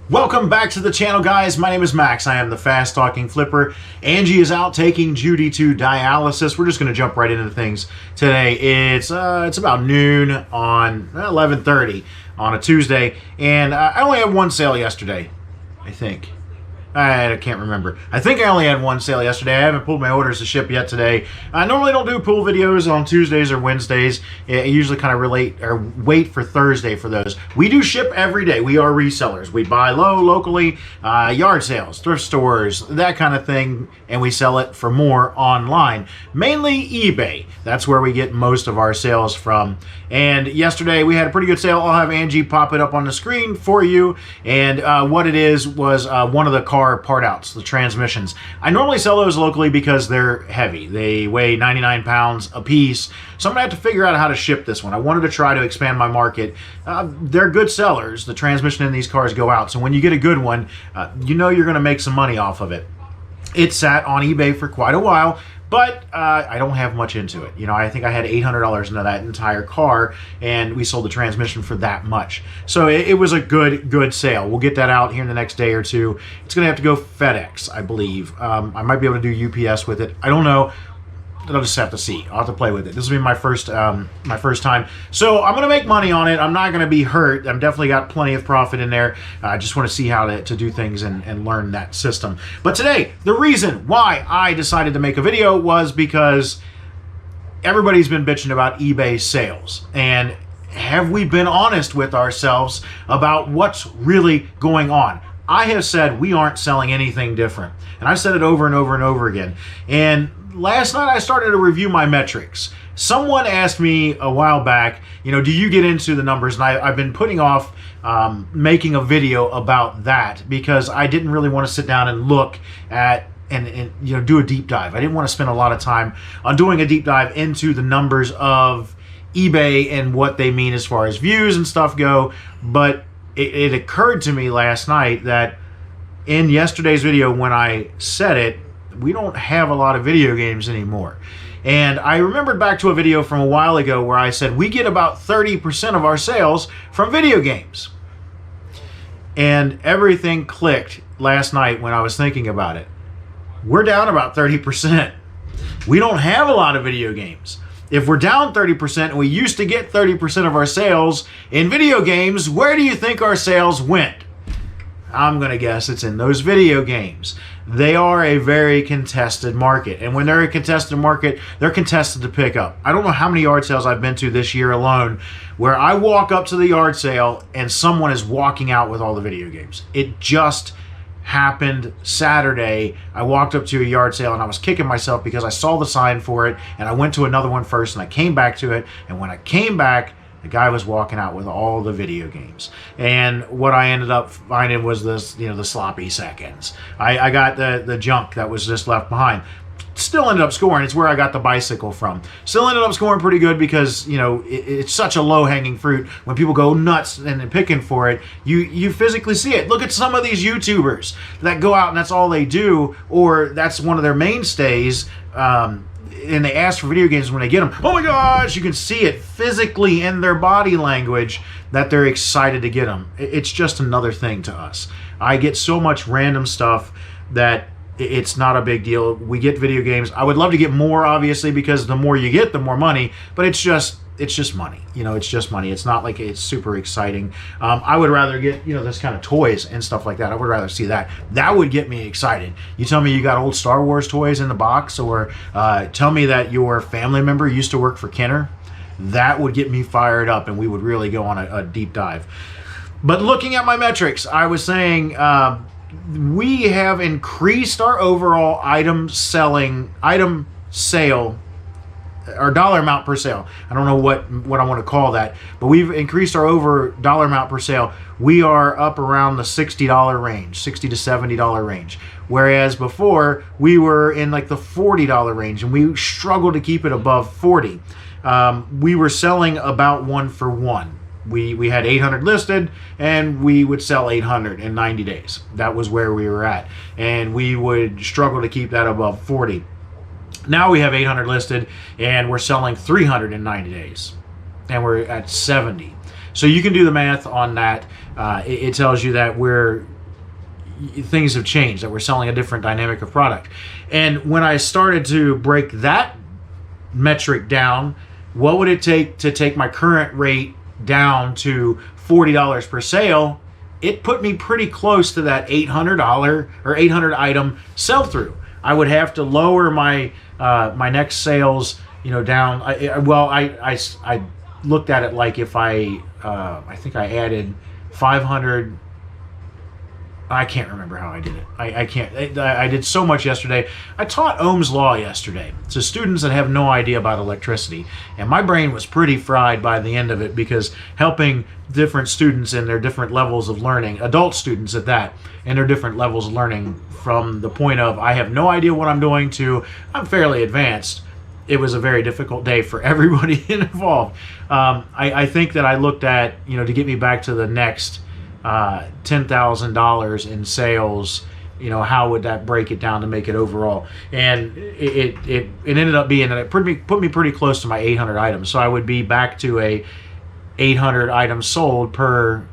Welcome back to the channel, guys. My name is Max. I am the fast talking flipper. Angie is out taking Judy to dialysis. We're just going to jump right into things today. It's about noon on 11:30 on a Tuesday, and I only had one sale yesterday, I think. I can't remember. I think I only had one sale yesterday. I haven't pulled my orders to ship yet today. I normally don't do pull videos on Tuesdays or Wednesdays. I usually kind of wait for Thursday for those. We do ship every day. We are resellers. We buy low locally, yard sales, thrift stores, that kind of thing, and we sell it for more online. Mainly eBay. That's where we get most of our sales from. And yesterday we had a pretty good sale. I'll have Angie pop it up on the screen for you. And what it is was one of the car part outs, the transmissions. I normally sell those locally because they're heavy. They weigh 99 pounds a piece. So I'm gonna have to figure out how to ship this one. I wanted to try to expand my market. They're good sellers. The transmission in these cars go out. So when you get a good one, you know you're gonna make some money off of it. It sat on eBay for quite a while, but I don't have much into it. You know, I think I had $800 into that entire car, and we sold the transmission for that much. So it was a good sale. We'll get that out here in the next day or two. It's going to have to go FedEx, I believe. I might be able to do UPS with it. I don't know. I'll just have to see. I'll have to play with it. This will be my first time. So I'm going to make money on it. I'm not going to be hurt. I've definitely got plenty of profit in there. I just want to see how to do things and learn that system. But today, the reason why I decided to make a video was because everybody's been bitching about eBay sales. And have we been honest with ourselves about what's really going on? I have said we aren't selling anything different. And I've said it over and over and over again. And last night I started to review my metrics. Someone asked me a while back, you know, do you get into the numbers? And I've been putting off making a video about that because I didn't really want to sit down and look at and you know, do a deep dive. I didn't want to spend a lot of time on doing a deep dive into the numbers of eBay and what they mean as far as views and stuff go. But it occurred to me last night that in yesterday's video when I said it, we don't have a lot of video games anymore. And I remembered back to a video from a while ago where I said we get about 30% of our sales from video games. And everything clicked last night when I was thinking about it. We're down about 30%. We don't have a lot of video games. If we're down 30% and we used to get 30% of our sales in video games, where do you think our sales went? I'm going to guess it's in those video games. They are a very contested market. And when they're a contested market, they're contested to pick up. I don't know how many yard sales I've been to this year alone where I walk up to the yard sale and someone is walking out with all the video games. It just happened Saturday. I walked up to a yard sale and I was kicking myself because I saw the sign for it and I went to another one first and I came back to it. And when I came back, the guy was walking out with all the video games. And what I ended up finding was this, you know, the sloppy seconds. I got the junk that was just left behind. Still ended up scoring. It's where I got the bicycle from. Still ended up scoring pretty good because, you know, it's such a low-hanging fruit. When people go nuts and picking for it, you physically see it. Look at some of these YouTubers that go out and that's all they do, or that's one of their mainstays. And they ask for video games when they get them. Oh my gosh, you can see it physically in their body language that they're excited to get them. It's just another thing to us. I get so much random stuff that it's not a big deal. We get video games. I would love to get more, obviously, because the more you get, the more money, but it's just money. You know, it's just money. It's not like it's super exciting. I would rather get, you know, this kind of toys and stuff like that. I would rather see that. That would get me excited. You tell me you got old Star Wars toys in the box, or tell me that your family member used to work for Kenner. That would get me fired up, and we would really go on a deep dive. But looking at my metrics, I was saying we have increased our overall item sale, our dollar amount per sale. I don't know what I want to call that, but we've increased our over dollar amount per sale. We are up around the $60 range, $60 to $70 range. Whereas before we were in like the $40 range and we struggled to keep it above 40. We were selling about 1 for 1. We had 800 listed and we would sell 800 in 90 days. That was where we were at. And we would struggle to keep that above 40. Now we have 800 listed, and we're selling 300 in 90 days, and we're at 70. So you can do the math on that. It tells you that things have changed, that we're selling a different dynamic of product. And when I started to break that metric down, what would it take to take my current rate down to $40 per sale? It put me pretty close to that $800 or 800 item sell-through. I would have to lower my my next sales, down. I looked at it like if I think I added 500. I can't remember how I did it. I can't. I did so much yesterday. I taught Ohm's Law yesterday to students that have no idea about electricity. And my brain was pretty fried by the end of it, because helping different students in their different levels of learning, adult students at that, in their different levels of learning, from the point of I have no idea what I'm doing to I'm fairly advanced. It was a very difficult day for everybody involved. I think that I looked at, to get me back to the next $10,000 in sales, how would that break it down to make it overall? And it ended up being that it put me pretty close to my 800 items. So I would be back to a 800 items sold per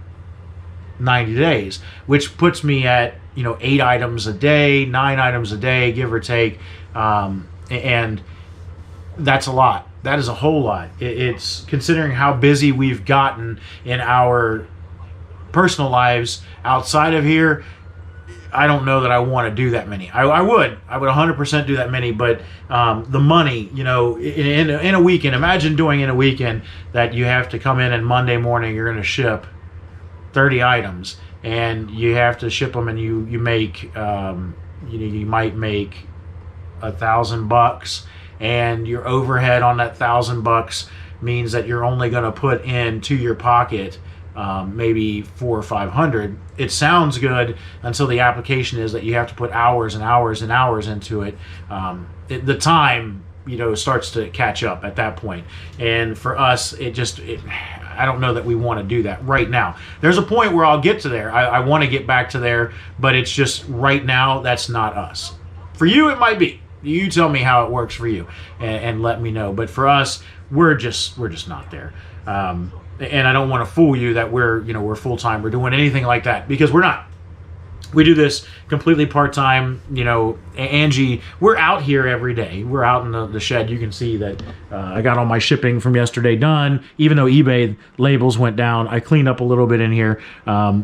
90 days, which puts me at 8 items a day, 9 items a day, give or take, and that's a lot. That is a whole lot. It's considering how busy we've gotten in our personal lives outside of here. I don't know that I want to do that many. I would 100% do that many, but the money, in a weekend, imagine doing in a weekend that you have to come in and Monday morning you're going to ship 30 items, and you have to ship them, and you make you might make $1,000, and your overhead on that $1,000 means that you're only going to put into your pocket maybe 400 or 500. It sounds good until the application is that you have to put hours and hours and hours into it. The time starts to catch up at that point. And for us, I don't know that we want to do that right now. There's a point where I'll get to there. I want to get back to there, but it's just right now, that's not us. For you, it might be. You tell me how it works for you, and let me know. But for us, we're just not there. And I don't want to fool you that we're full-time, we're doing anything like that, because we're not. We do this completely part-time. Angie, we're out here every day. We're out in the shed. You can see that I got all my shipping from yesterday done. Even though eBay labels went down, I cleaned up a little bit in here.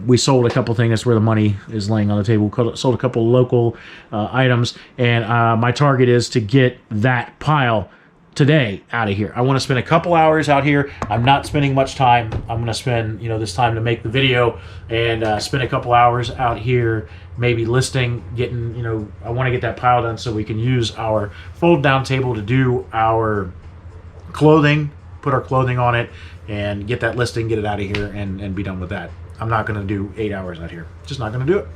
We sold a couple things. That's where the money is laying on the table. Sold a couple local items, and my target is to get that pile today out of here. I want to spend a couple hours out here. I'm not spending much time. I'm going to spend this time to make the video, and spend a couple hours out here, maybe listing, getting I want to get that pile done so we can use our fold down table to do our clothing, put our clothing on it, and get that listing, get it out of here, and be done with that. I'm not going to do 8 hours out here. Just not going to do it.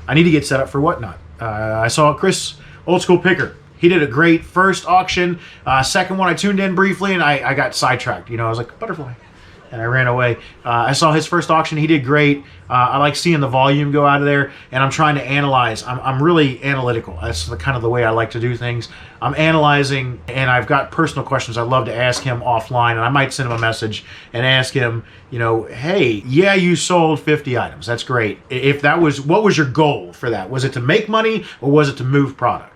I need to get set up for whatnot. I saw Chris, Old School Picker. He did a great first auction. Second one, I tuned in briefly, and I got sidetracked. I was like, butterfly, and I ran away. I saw his first auction. He did great. I like seeing the volume go out of there, and I'm trying to analyze. I'm really analytical. That's kind of the way I like to do things. I'm analyzing, and I've got personal questions I'd love to ask him offline, and I might send him a message and ask him, hey, yeah, you sold 50 items. That's great. If that was, what was your goal for that? Was it to make money, or was it to move product?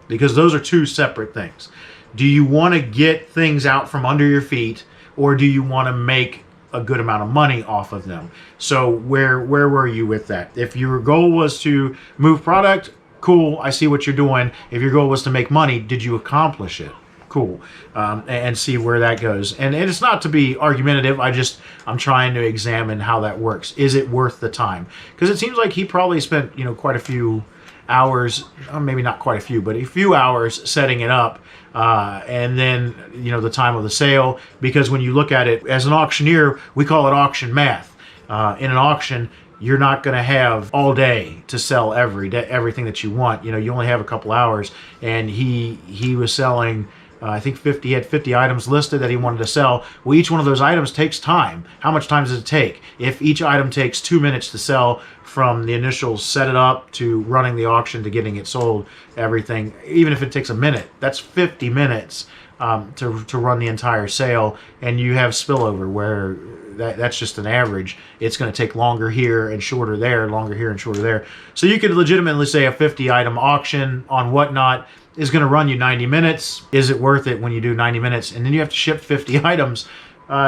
Because those are two separate things. Do you want to get things out from under your feet, or do you want to make a good amount of money off of them? So where were you with that? If your goal was to move product, cool, I see what you're doing. If your goal was to make money, did you accomplish it? Cool. And see where that goes. And it's not to be argumentative. I'm trying to examine how that works. Is it worth the time? Because it seems like he probably spent quite a few hours, maybe not quite a few, but a few hours setting it up, and then the time of the sale. Because when you look at it as an auctioneer, we call it auction math. In an auction, you're not going to have all day to sell everything that you want. You only have a couple hours, and he was selling I think 50, he had 50 items listed that he wanted to sell. Well, each one of those items takes time. How much time does it take? If each item takes 2 minutes to sell, from the initial set it up to running the auction to getting it sold, everything, even if it takes a minute, that's 50 minutes to run the entire sale. And you have spillover where that's just an average. It's going to take longer here and shorter there, longer here and shorter there. So you could legitimately say a 50 item auction on Whatnot is going to run you 90 minutes. Is it worth it when you do 90 minutes and then you have to ship 50 items?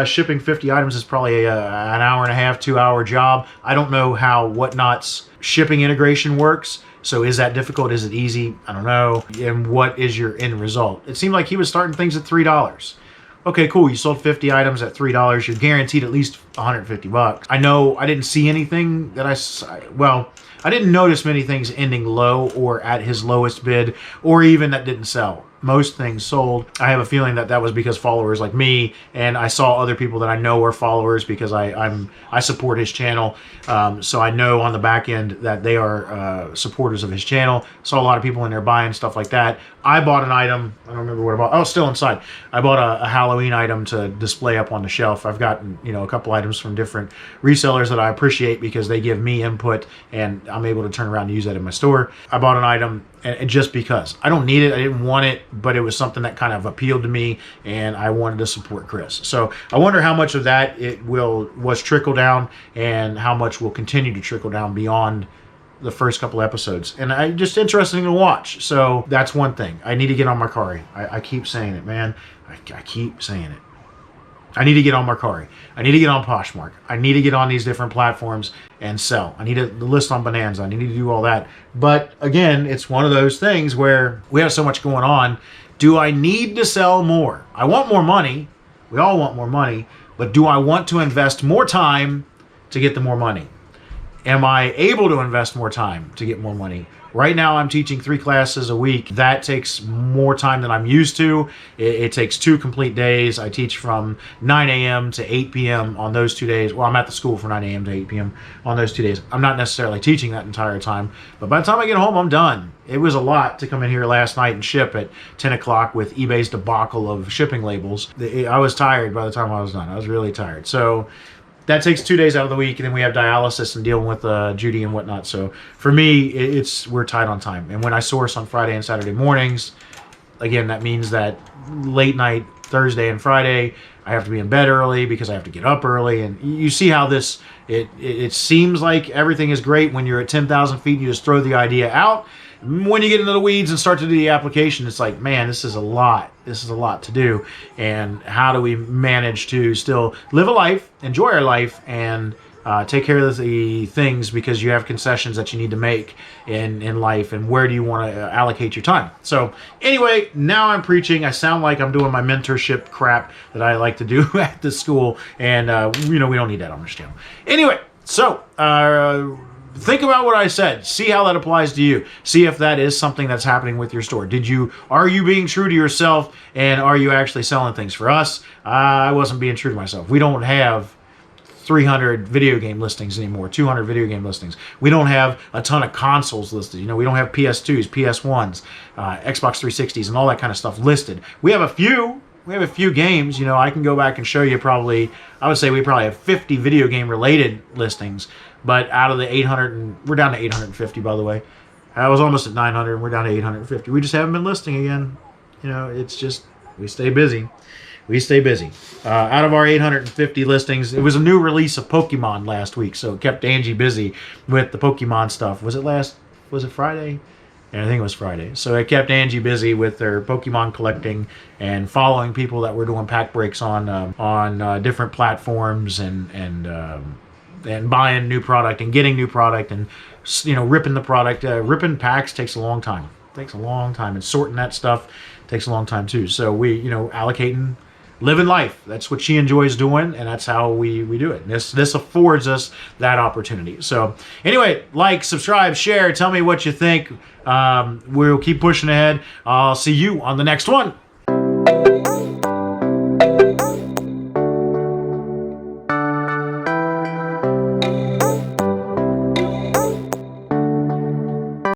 Shipping 50 items is probably an hour and a half, 2-hour job. I don't know how Whatnot's shipping integration works. So is that difficult? Is it easy? I don't know. And what is your end result? It seemed like he was starting things at $3. Okay, cool. You sold 50 items at $3. You're guaranteed at least 150 bucks. I know I didn't see anything that I didn't notice many things ending low or at his lowest bid, or even that didn't sell. Most things sold. I have a feeling that that was because followers like me, and I saw other people that I know are followers because I support his channel. So I know on the back end that they are supporters of his channel. Saw a lot of people in there buying stuff like that. I bought an item. I don't remember what I bought. Oh, it's still inside. I bought a Halloween item to display up on the shelf. I've gotten, a couple items from different resellers that I appreciate because they give me input and I'm able to turn around and use that in my store. I bought an item and just because. I don't need it. I didn't want it, but it was something that kind of appealed to me and I wanted to support Chris. So I wonder how much of that was trickle down and how much will continue to trickle down beyond the first couple episodes. And just interesting to watch. So that's one thing. I need to get on Mercari. I keep saying it, man. I keep saying it. I need to get on Mercari. I need to get on Poshmark. I need to get on these different platforms and sell. I need to list on Bonanza. I need to do all that. But again, it's one of those things where we have so much going on. Do I need to sell more? I want more money. We all want more money. But do I want to invest more time to get the more money? Am I able to invest more time to get more money? Right now, I'm teaching 3 classes a week. That takes more time than I'm used to. It takes 2 complete days. I teach from 9 a.m. to 8 p.m. on those 2 days. Well, I'm at the school from 9 a.m. to 8 p.m. on those 2 days. I'm not necessarily teaching that entire time, but by the time I get home, I'm done. It was a lot to come in here last night and ship at 10 o'clock with eBay's debacle of shipping labels. I was tired by the time I was done. I was really tired. So that takes 2 days out of the week, and then we have dialysis and dealing with Judy and whatnot. So for me, we're tight on time. And when I source on Friday and Saturday mornings, again, that means that late night Thursday and Friday, I have to be in bed early because I have to get up early. And you see how it seems like everything is great when you're at 10,000 feet and you just throw the idea out. When you get into the weeds and start to do the application, it's like, man, this is a lot. This is a lot to do. And how do we manage to still live a life, enjoy our life, and take care of the things, because you have concessions that you need to make in life, and where do you want to allocate your time? So anyway, now I'm preaching. I sound like I'm doing my mentorship crap that I like to do at the school, and we don't need that on this channel. Anyway, so think about what I said. See how that applies to you. See if that is something that's happening with your store. Are you being true to yourself, and are you actually selling things? For us, I wasn't being true to myself. We don't have 300 video game listings anymore, 200 video game listings. We don't have a ton of consoles listed. We don't have PS2s, PS1s, Xbox 360s, and all that kind of stuff listed. We have a few games. I can go back and show you I would say we probably have 50 video game related listings, but out of the 800, we're down to 850, by the way. I was almost at 900 and we're down to 850. We just haven't been listing again. It's just, we stay busy. We stay busy. Out of our 850 listings, it was a new release of Pokemon last week, so it kept Angie busy with the Pokemon stuff. Was it Friday? Yeah, I think it was Friday. So it kept Angie busy with their Pokemon collecting and following people that were doing pack breaks on different platforms and buying new product and getting new product and ripping the product. Ripping packs takes a long time. And sorting that stuff takes a long time too. So we allocating. Living life. That's what she enjoys doing, and that's how we do it. This affords us that opportunity. So anyway, like, subscribe, share, tell me what you think. We'll keep pushing ahead. I'll see you on the next one.